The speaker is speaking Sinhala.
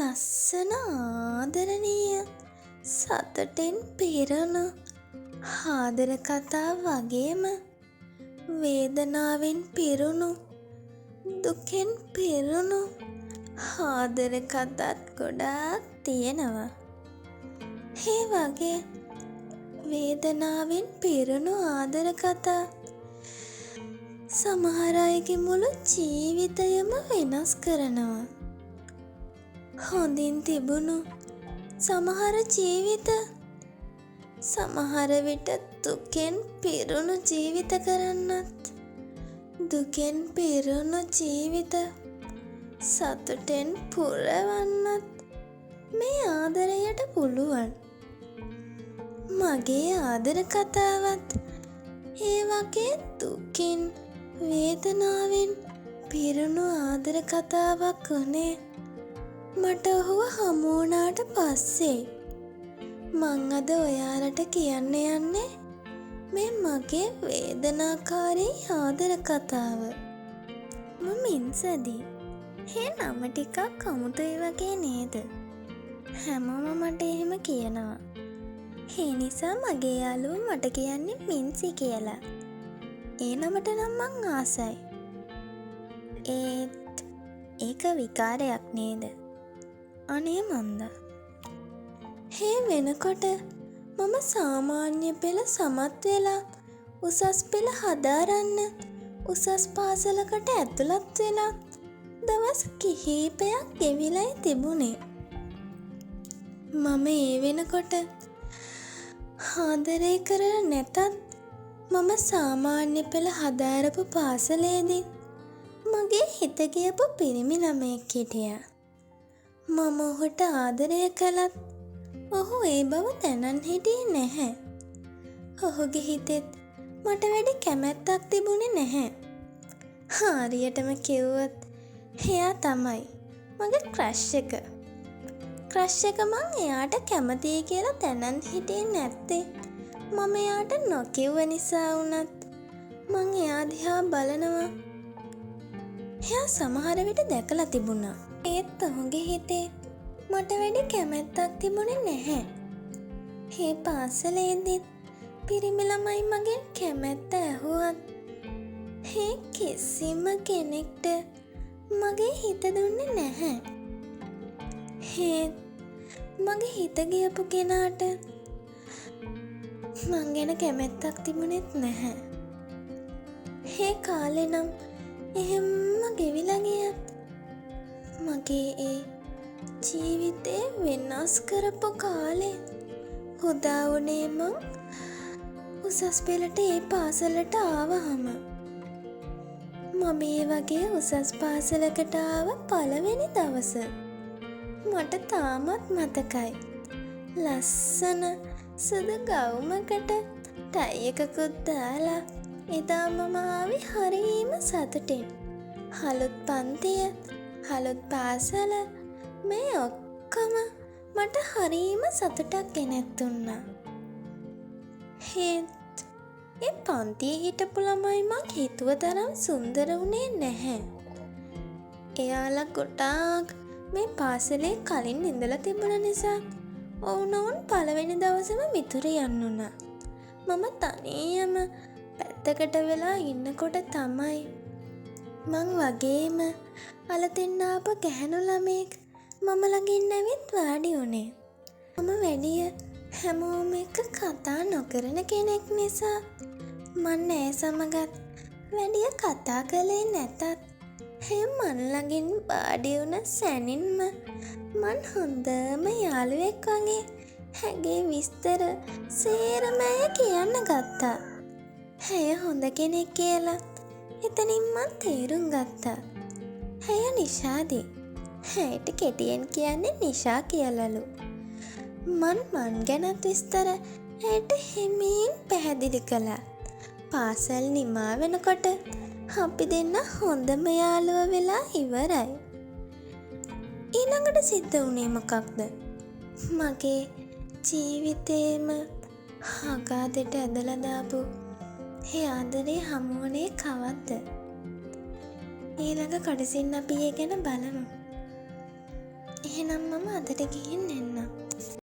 ලස්සන ආදරණීය සතුටෙන් පිරුණු ආදර කතා වගේම වේදනාවෙන් පිරුණු දුකෙන් පිරුණු ආදර කතාත් ගොඩාක් තියෙනවා. ඒ වගේ වේදනාවෙන් පිරුණු ආදර කතා සමහර අයගේ මුළු ජීවිතයම වෙනස් කරනවා. හොඳින් තිබුණු සමහර ජීවිත සමහර විට දුකෙන් පිරුණු ජීවිත කරන්නත්, දුකෙන් පිරුණු ජීවිත සතුටෙන් පුරවන්නත් මේ ආදරයට පුළුවන්. මගේ ආදර කතාවත් ඒ වගේ දුකින් වේදනාවෙන් පිරුණු ආදර කතාවක් වුණේ මට ඔහුව හමු වුණාට පස්සේ. මං අද ඔයාලට කියන්න යන්නේ මේ මගේ වේදනාකාරී ආදර කතාව. මම ඉන්සදී ඒ නම ටිකක් අමුතුයි වගේ නේද? හැමෝම මට එහෙම කියනවා. ඒ නිසා මගේ යාළුවෝ මට කියන්නේ මින්සි කියලා. ඒ නමට නම් මං ආසයි. ඒත් ඒක විකාරයක් නේද? අනේ මන්දා. ඒ වෙනකොට මම සාමාන්‍ය පෙළ සමත් වෙලා උසස් පෙළ හදාරන්න උසස් පාසලකට ඇතුළත් වෙලා දවස් කිහිපයක් ගෙවිලයි තිබුණේ. මම ඒ වෙනකොට ආදරය කරලා නැතත් මම සාමාන්‍ය පෙළ හදාරපු පාසලේදී මගේ හිත ගියපු පිරිමි ළමයෙක් හිටියා. මම ඔහුට ආදරය කළත් ඔහු ඒ බව දැනන් හිටියේ නැහැ. ඔහුගේ හිතෙත් මට වැඩි කැමැත්තක් තිබුණේ නැහැ. හරියටම කිව්වොත් එයා තමයි මගේ ක්‍රෂ් එක. ක්‍රෂ් එක මං එයාට කැමතියි කියලා දැනන් හිටියේ නැත්තේ මම එයාට නොකිව්ව නිසා වුණත් මං එයා දිහා බලනවා. එයා සමහර විට දැකලා තිබුණා. ඒත් ඔහුගේ හිතේ මට වැඩි කැමැත්තක් තිබුණේ නැහැ. ඒ පාසලේදීත් පිරිමි ළමයි මගෙන් කැමැත්ත ඇහුවත් ඒ කිසිම කෙනෙක්ට මගේ හිත දුන්නේ නැහැ. ඒත් මගේ හිත ගියපු කෙනාට මං ගැන කැමැත්තක් තිබුණෙත් නැහැ. ඒ කාලේ නම් එහෙම්ම ගෙවිලා ගියත් මගේ ඒ ජීවිතේ වෙනස් කරපු කාලේ උදා වුණේ මං උසස් පෙළට ඒ පාසලට ආවහම. මම ඒ වගේ උසස් පාසලකට ආව පළවෙනි දවස මට තාමත් මතකයි. ලස්සන සුදු ගවුමකට ටයි එකකුත් දාලා එදා මම ආවේ හරිම සතුටින්. අලුත් පන්තිය, අලුත් පාසල මේ ඔක්කොම මට හරිම සතුටක් ගෙනත් දුන්නා. ඒත් ඒ පන්තියේ හිටපු ළමයි මං හිතුව තරම් සුන්දර වුණේ නැහැ. එයාලා ගොඩාක් මේ පාසලේ කලින් ඉඳලා තිබුණ නිසා ඔවුනොවුන් පළවෙනි දවසම මිතුරු යන්න උනා. මම තනියම පැත්තකට වෙලා ඉන්නකොට තමයි මං වගේම අලුතින් ආපු ගැහැණු ළමයෙක් මම ළඟින් ඇවිත් වාඩි වුණේ. මම වැඩිය හැමෝම එක්ක කතා නොකරන කෙනෙක් නිසා මං ඒ සමගත් වැඩිය කතා කළේ නැතත් ඒ මන් ළඟින් වාඩි වුණ සැනින්ම මං හොඳම යාළුවෙක් වගේ ඇගේ විස්තර සේරම ඇය කියන්න ගත්තා. ඇය හොඳ කෙනෙක් කියලා එතනින් මං තේරුම් ගත්තා. ඇය නිෂාදි. ඇයට කෙටියෙන් කියන්නේ නිෂා කියලලු. මන් ගැනත් විස්තර ඇයට හිමින් පැහැදිලි කළා. පාසල් නිමා වෙනකොට අපි දෙන්න හොඳම යාළුව වෙලා ඉවරයි. ඊළඟට සිද්ධ වුණේ මොකක්ද? මගේ ජීවිතේම අගාධයට ඇදලා දාපු ඒ ආදරේ හමුවනේ කවද්ද? ඊළඟ කොටසින් අපි ඒ ගැන බලමු. එහෙනම් මම අදට ගිහින් එන්නම්.